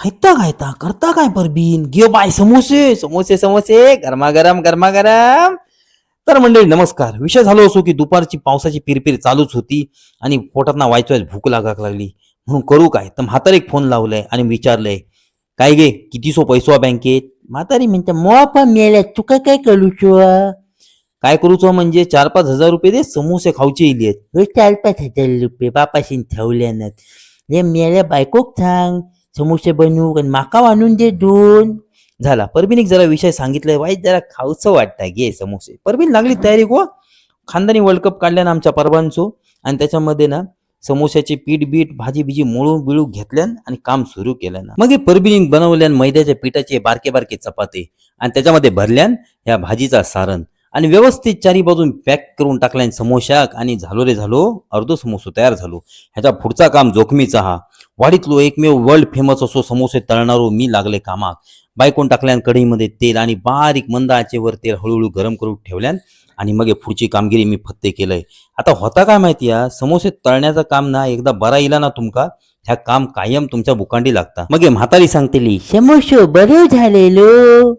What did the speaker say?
खायता खायता करता काय परबीन घे बाय समोसे समोसे समोसे गरमागरम गरमागरम. तर मंडळी नमस्कार. विषय झालो असो की दुपारची पावसाची पिरपीर चालूच होती आणि पोटात ना वायच भूक लागायला लागली. म्हणून करू काय तर म्हातारी फोन लावलाय आणि विचारलंय, काय गे किती सो पैसो बँकेत. म्हातारी म्हणते मग पण मेल्या तुका काय करूचो. काय करूचो म्हणजे 4-5 हजार रुपये दे समोसे खाऊचे इलेत. 4-5 हजार रुपये बापाशी ठेवल्यानं हे मेल्या बायकोक सांग समोसे बनवू आणि माका आणून दे 2. झाला परबीन जरा विषय सांगितलाय वाईट जरा खाऊचं वाटतंय घे समोसे. परबीन लागली तयारी गो. खानदानी वर्ल्ड कप काढल्यानं आमच्या परबांचो आणि त्याच्यामध्ये ना समोस्याची पीठ बीट भाजी बिजी मळून बिळू घेतल्यान आणि काम सुरू केलं ना. मग हे परबीन बनवल्यान मैद्याच्या पिठाचे बारके बारके चपाते आणि त्याच्यामध्ये भरल्यान ह्या भाजीचा सारण आणि व्यवस्थित चारी बाजून पॅक करून टाकल्यान समोशाक आणि झालो रे झालो अर्धो समोसो तयार झालो. ह्याच्या पुढचा काम जोखमीचा हा. वाडीतलो एकमेव वर्ल्ड फेमस असो समोसे तळणारो मी लागले कामाक. बायकोन टाकल्यान कढईमध्ये तेल आणि बारीक मंद आचेवर तेल हळूहळू गरम करून ठेवल्यान आणि मग पुढची कामगिरी मी फत्ते केलंय. आता होता काय माहिती आहे समोसे तळण्याचं काम ना एकदा बरा इला ना तुमका ह्या काम कायम तुमच्या बुकांडी लागता. मग म्हातारी सांगतेली समोसे बरे झालेलो.